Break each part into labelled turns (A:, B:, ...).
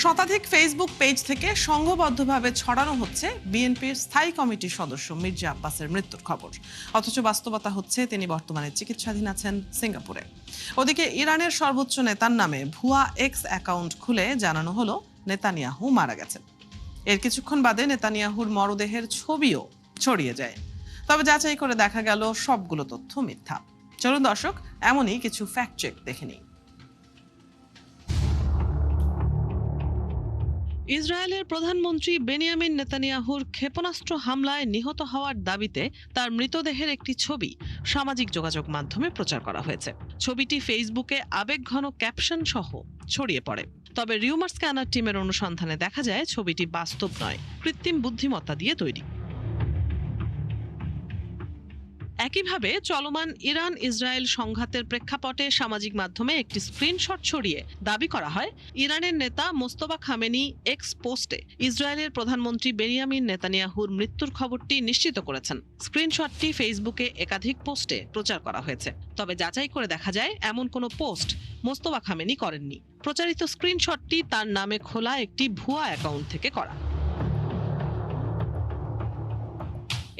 A: শতাধিক Facebook page থেকে সংঘবদ্ধভাবে ছড়ানো হচ্ছে বিএনপির স্থায়ী কমিটির সদস্য মির্জা আব্বাসের মৃত্যুর খবর, অথচ বাস্তবতা হচ্ছে তিনি বর্তমানে চিকিৎসাধীন আছেন সিঙ্গাপুরে। ওদিকে ইরানের সর্বোচ্চ নেতার নামে ভুয়া এক্স অ্যাকাউন্ট খুলে জানানো হলো নেতানিয়াহু মারা গেছেন। এর কিছুক্ষণ বাদে নেতানিয়াহুর মরদেহের ছবিও ছড়িয়ে যায়, তবে যাচাই করে দেখা গেল সবগুলো তথ্য মিথ্যা। চলুন দর্শক, এমনই কিছু ফ্যাক্ট চেক দেখে নিই। ইসরায়েলের প্রধানমন্ত্রী বেনিয়ামিন নেতানিয়াহুর ক্ষেপণাস্ত্র হামলায় নিহত হওয়ার দাবিতে তার মৃতদেহের একটি ছবি সামাজিক যোগাযোগ মাধ্যমে প্রচার করা হয়েছে। ছবিটি ফেসবুকে আবেগঘন ক্যাপশন সহ ছড়িয়ে পড়ে। তবে রিউমার স্ক্যানার টিমের অনুসন্ধানে দেখা যায় ছবিটি বাস্তব নয়, কৃত্রিম বুদ্ধিমত্তা দিয়ে তৈরি। একইভাবে চলমান ইরান ইসরায়েল সংঘাতের প্রেক্ষাপটে সামাজিক মাধ্যমে একটি স্ক্রিনশট ছড়িয়ে দাবি করা হয় ইরানের নেতা মোস্তফা খামেনি এক্স পোস্টে ইসরায়েলের প্রধানমন্ত্রী বেনিয়ামিন নেতানিয়াহুর মৃত্যুর খবরটি নিশ্চিত করেছেন। স্ক্রিনশটটি ফেসবুকে একাধিক পোস্টে প্রচার করা হয়েছে, তবে যাচাই করে দেখা যায় এমন কোনো পোস্ট মোস্তফা খামেনি করেননি। প্রচারিত স্ক্রিনশটটি তার নামে খোলা একটি ভুয়া অ্যাকাউন্ট থেকে করা।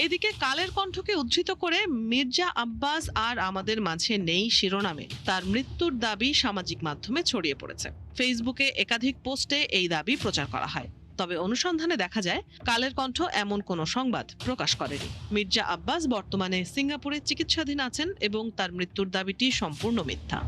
A: এদিকে কালের কণ্ঠকে উদ্ধৃত করে মির্জা আব্বাস আর আমাদের মাঝে নেই শিরোনামে তার মৃত্যুর দাবি সামাজিক মাধ্যমে ছড়িয়ে পড়েছে। ফেসবুকে একাধিক পোস্টে এই দাবি প্রচার করা হয়, তবে অনুসন্ধানে দেখা যায় কালের কণ্ঠ এমন কোনো সংবাদ প্রকাশ করেনি। মির্জা আব্বাস বর্তমানে সিঙ্গাপুরে চিকিৎসাধীন আছেন এবং তার মৃত্যুর দাবিটি সম্পূর্ণ মিথ্যা।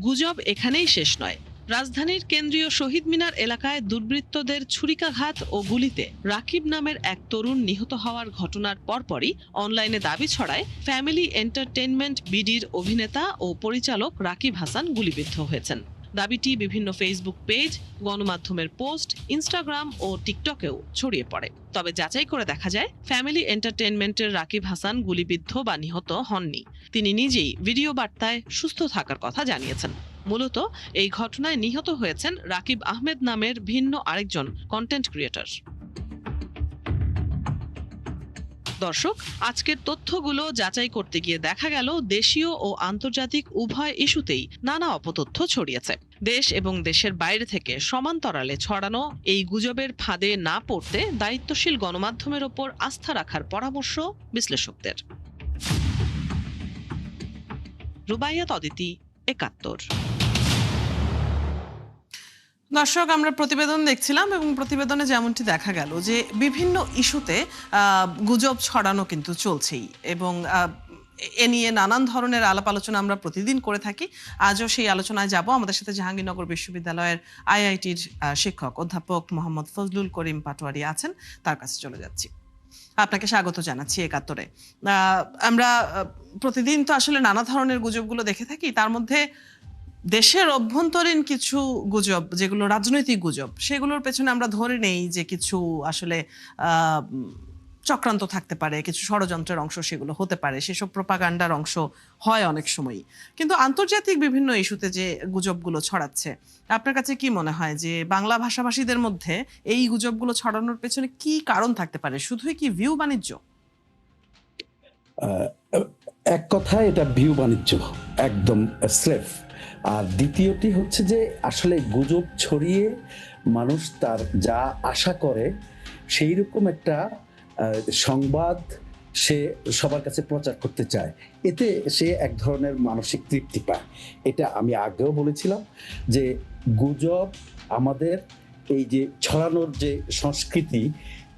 A: গুজব এখানেই শেষ নয়। রাজধানীর কেন্দ্রীয় শহীদ মিনার এলাকায় দুর্বৃত্তদের ছুরিকাঘাত ও গুলিতে রাকিব নামের এক তরুণ নিহত হওয়ার ঘটনার পরপরই অনলাইনে দাবি ছড়ায় ফ্যামিলি এন্টারটেইনমেন্ট বিডির অভিনেতা ও পরিচালক রাকিব হাসান গুলিবিদ্ধ হয়েছেন। দাবিটি বিভিন্ন ফেসবুক পেজ, গণমাধ্যমের পোস্ট, ইনস্টাগ্রাম ও টিকটকেও ছড়িয়ে পড়ে। তবে যাচাই করে দেখা যায় ফ্যামিলি এন্টারটেইনমেন্টের রাকিব হাসান গুলিবিদ্ধ বা নিহত হননি। তিনি নিজেই ভিডিও বার্তায় সুস্থ থাকার কথা জানিয়েছেন। মূলত এই ঘটনায় নিহত হয়েছেন রাকিব আহমেদ নামের ভিন্ন আরেকজন কন্টেন্ট ক্রিয়েটর। দর্শক, আজকের তথ্যগুলো যাচাই করতে গিয়ে দেখা গেল দেশীয় ও আন্তর্জাতিক উভয় ইস্যুতেই নানা অপতথ্য ছড়িয়েছে। দেশ এবং দেশের বাইরে থেকে সমান্তরালে ছড়ানো এই গুজবের ফাঁদে না পড়তে দায়িত্বশীল গণমাধ্যমের ওপর আস্থা রাখার পরামর্শ বিশ্লেষকদের। রুবাইয়াত অদিতি, ৭১। দর্শক, আমরা প্রতিবেদন দেখছিলাম এবং প্রতিবেদনে যেমনটি দেখা গেল যে বিভিন্ন ইস্যুতে গুজব ছড়ানো কিন্তু চলছেই এবং এ নিয়ে নানান ধরনের আলাপ আলোচনা আমরা প্রতিদিন করে থাকি। আজও সেই আলোচনায় যাব। আমাদের সাথে জাহাঙ্গীরনগর বিশ্ববিদ্যালয়ের আইআইটির শিক্ষক অধ্যাপক মোহাম্মদ ফজলুল করিম পাটোয়ারি আছেন, তার কাছে চলে যাচ্ছি। আপনাকে স্বাগত জানাচ্ছি ৭১-এ। আমরা প্রতিদিন তো আসলে নানা ধরনের গুজবগুলো দেখে থাকি, তার মধ্যে দেশের অভ্যন্তরীণ কিছু গুজব যেগুলো রাজনৈতিক গুজব, সেগুলোর পেছনে আমরা ধরে নেই যে কিছু আসলে চক্রান্ত থাকতে পারে, কিছু ষড়যন্ত্রের অংশ সেগুলো হতে পারে, সেসব প্রোপাগান্ডার অংশ হয় অনেক সময়ই। কিন্তু আন্তর্জাতিক বিভিন্ন ইস্যুতে যে গুজবগুলো ছড়াচ্ছে, আপনার কাছে কি মনে হয় যে বাংলা ভাষাভাষীদের মধ্যে এই গুজবগুলো ছড়ানোর পেছনে কি কারণ থাকতে পারে? শুধুই কি ভিউ বাণিজ্য?
B: এক কথায় এটা ভিউ বাণিজ্য একদম স্রেফ। আর দ্বিতীয়টি হচ্ছে যে আসলে গুজব ছড়িয়ে মানুষ তার যা আশা করে সেই রকম একটা সংবাদ সে সবার কাছে প্রচার করতে চায়, এতে সে এক ধরনের মানসিক তৃপ্তি পায়। এটা আমি আগেও বলেছিলাম যে গুজব আমাদের এই যে ছড়ানোর যে সংস্কৃতি,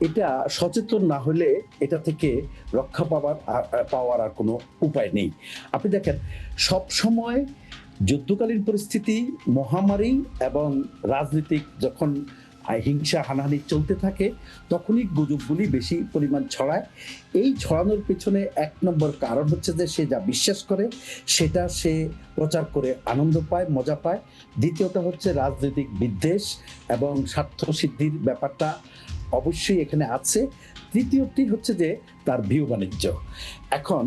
B: এটা সচেতন না হলে এটা থেকে রক্ষা পাওয়ার আর কোনো উপায় নেই। আপনি দেখেন, সব সময় যুদ্ধকালীন পরিস্থিতি, মহামারী এবং রাজনৈতিক যখন হিংসা হানাহানি চলতে থাকে তখনই গুজবগুলি বেশি পরিমাণ ছড়ায়। এই ছড়ানোর পেছনে এক নম্বর কারণ হচ্ছে যে সে যা বিশ্বাস করে সেটা সে প্রচার করে আনন্দ পায়, মজা পায়। দ্বিতীয়টা হচ্ছে রাজনৈতিক বিদ্বেষ এবং স্বার্থ সিদ্ধির ব্যাপারটা অবশ্যই এখানে আছে। তৃতীয়টি হচ্ছে যে তার ভিউ বাণিজ্য। এখন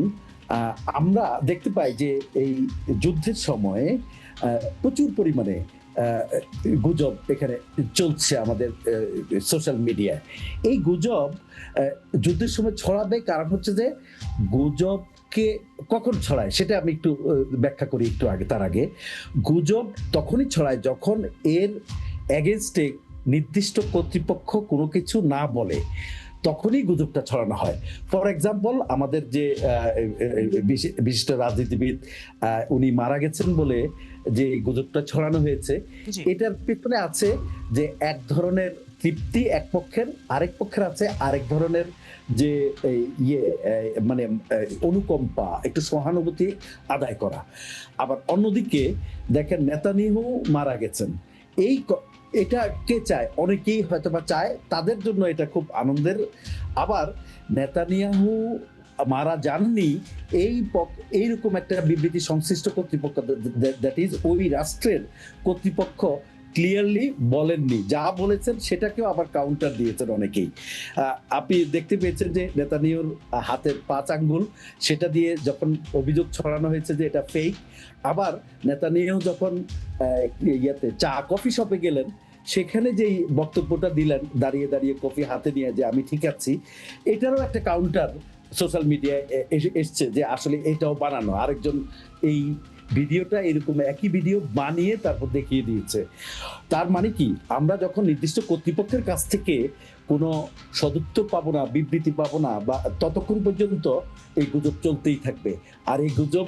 B: আমরা দেখতে পাই যে এই যুদ্ধের সময়ে প্রচুর পরিমাণে গুজব এখানে চলছে আমাদের সোশ্যাল মিডিয়ায়। এই গুজব যুদ্ধের সময় ছড়াবে কারণ হচ্ছে যে গুজব গুজবকে কখন ছড়ায় সেটা আমি একটু ব্যাখ্যা করি একটু আগে। তার আগে গুজব তখনই ছড়ায় যখন এর এগেনস্টে নির্দিষ্ট কর্তৃপক্ষ কোনো কিছু না বলে, তখনই গুজবটা ছড়ানো হয়। ফর এক্সাম্পল, আমাদের যে বিশিষ্ট রাজনীতিবিদ উনি মারা গেছেন বলে যে গুজবটা ছড়ানো হয়েছে,
A: জি।
B: এটার পেছনে আছে যে এক ধরনের তৃপ্তি এক পক্ষের, আরেক পক্ষের আছে আরেক ধরনের যে মানে অনুকম্পা, একটু সহানুভূতি আদায় করা। আবার অন্যদিকে দেখেন নেতানিয়াহু মারা গেছেন, এটা কে চায়? অনেকেই হয়তো বা চায়, তাদের জন্য এটা খুব আনন্দের। আবার নেতানিয়াহু মারা যাননি এইরকম একটা বিবৃতি সংশ্লিষ্ট কর্তৃপক্ষ, দ্যাট ইজ ওই রাষ্ট্রের কর্তৃপক্ষ ক্লিয়ারলি বলেননি, যা বলেছেন সেটাকেও আবার কাউন্টার দিয়েছেন অনেকেই। আপনি দেখতে পেয়েছেন যে নেতানিয়াহুর হাতের 5 আঙ্গুল, সেটা দিয়ে যখন অভিযোগ ছড়ানো হয়েছে যে এটা ফেক। আবার নেতানিয়াহু যখন চা কফি শপে গেলেন, সেখানে যেই বক্তব্যটা দিলেন দাঁড়িয়ে দাঁড়িয়ে কফি হাতে নিয়ে, যে আমি ঠিক আছি, এটারও একটা কাউন্টার সোশ্যাল মিডিয়ায় এসছে যে আসলে এটাও বানানো। আরেকজন এই ভিডিওটা এরকম একই ভিডিও বানিয়ে তারপর দেখিয়ে দিয়েছে। তার মানে কি, আমরা যখন নির্দিষ্ট কর্তৃপক্ষের কাছ থেকে কোনো সদুত্তর পাবো না, বিবৃতি পাবো না, বা ততক্ষণ পর্যন্ত এই গুজব চলতেই থাকবে। আর এই গুজব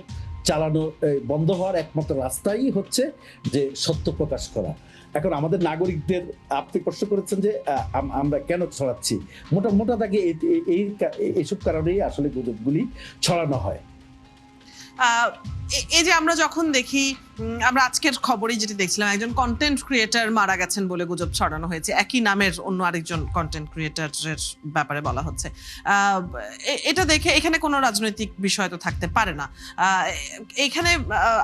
B: চালানো বন্ধ হওয়ার একমাত্র রাস্তাই হচ্ছে যে সত্য প্রকাশ করা। এখন আমাদের নাগরিকদের, আপনি প্রশ্ন করেছেন যে আমরা কেন ছড়াচ্ছি, মোটা দাগে এইসব কারণেই আসলে গুজবগুলি ছড়ানো হয়।
C: এই যে আমরা যখন দেখি, আমরা আজকের খবরে যেটি দেখছিলাম, একজন কন্টেন্ট ক্রিয়েটর মারা গেছেন বলে গুজব ছড়ানো হয়েছে, একই নামের অন্য আরেকজন কন্টেন্ট ক্রিয়েটরের ব্যাপারে বলা হচ্ছে। এটা দেখে এখানে কোনো রাজনৈতিক বিষয় তো থাকতে পারে না। এখানে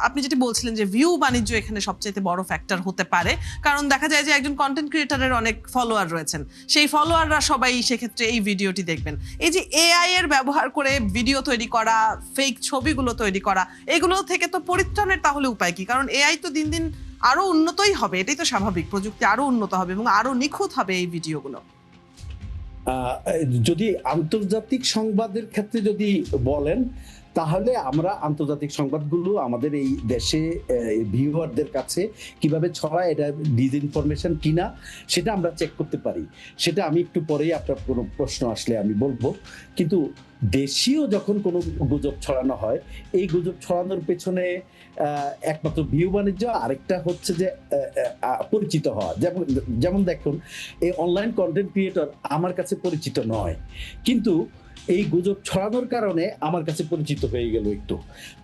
C: আপনি যেটি বলছিলেন যে ভিউ বাণিজ্য এখানে সবচেয়ে বড় ফ্যাক্টর হতে পারে, কারণ দেখা যায় যে একজন কন্টেন্ট ক্রিয়েটরের অনেক ফলোয়ার রয়েছেন, সেই ফলোয়াররা সবাই সেক্ষেত্রে এই ভিডিওটি দেখবেন। এই যে এআই এর ব্যবহার করে ভিডিও তৈরি করা, ফেক ছবিগুলো তৈরি করা, এগুলো থেকে তো পরিত্রাণের তাহলে উপায় কি? কারণ এআই তো দিন দিন আরো উন্নতই হবে, এটাই তো স্বাভাবিক, প্রযুক্তি আরো উন্নত হবে এবং আরো নিখুঁত হবে এই ভিডিওগুলো।
B: যদি আন্তর্জাতিক সংবাদের ক্ষেত্রে যদি বলেন, তাহলে আমরা আন্তর্জাতিক সংবাদগুলো আমাদের এই দেশে ভিউয়ারদের কাছে কিভাবে ছড়ায়, এটা ডিসইনফরমেশন কিনা, সেটা আমরা চেক করতে পারি। সেটা আমি একটু পরেই আপনার কোনো প্রশ্ন আসলে আমি বলবো। কিন্তু দেশীয় যখন কোনো গুজব ছড়ানো হয়, এই গুজব ছড়ানোর পেছনে একমাত্র ভিউ বাণিজ্য, আরেকটা হচ্ছে যে পরিচিত হওয়া। যেমন দেখুন, এই অনলাইন কন্টেন্ট ক্রিয়েটর আমার কাছে পরিচিত নয়, কিন্তু এই গুজব ছড়ানোর কারণে আমার কাছে পরিচিত হয়ে গেল একটু।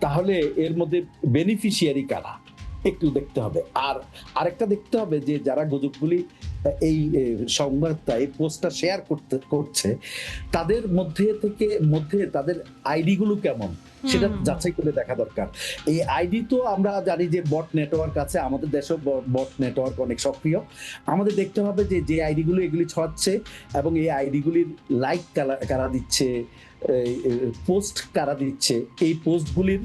B: তাহলে এর মধ্যে বেনিফিশিয়ারি কারা একটু দেখতে হবে। আর আরেকটা দেখতে হবে যে যারা গুজবগুলি, এই সংবাদটা, এই পোস্টটা শেয়ার করছে, তাদের মধ্যে তাদের আইডি গুলো কেমন, সেটা যাচাই করে দেখা দরকার। এই আইডি তো আমরা জানি যে বট নেটওয়ার্ক আছে, আমাদের দেশেও বট নেটওয়ার্ক অনেক সক্রিয়। আমাদের দেখতে হবে যে যে আইডি গুলো এগুলি ছড়াচ্ছে এবং এই আইডি গুলির লাইক কারা দিচ্ছে, পোস্ট কারা দিচ্ছে, এই পোস্টগুলির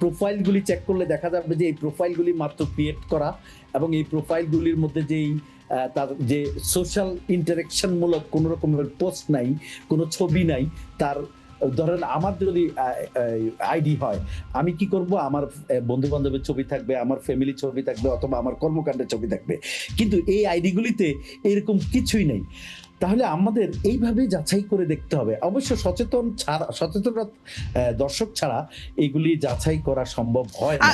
B: প্রোফাইলগুলি চেক করলে দেখা যাবে যে এই প্রোফাইলগুলি মাত্র ক্রিয়েট করা, এবং এই প্রোফাইলগুলির মধ্যে তার যে সোশ্যাল ইন্টারেকশন মূলক কোনো রকমের পোস্ট নাই, কোনো ছবি নাই। তার ধরেন আমার যদি আইডি হয়, আমি কি করব, আমার বন্ধু বান্ধবের ছবি থাকবে, আমার ফ্যামিলি ছবি থাকবে, অথবা আমার কর্মকাণ্ডের ছবি থাকবে, কিন্তু এই আইডিগুলিতে এরকম কিছুই নেই। তাহলে আমাদের এইভাবে যাচাই করে দেখতে হবে। অবশ্য সচেতন দর্শক ছাড়া এগুলি যাচাই করা সম্ভব হয় না।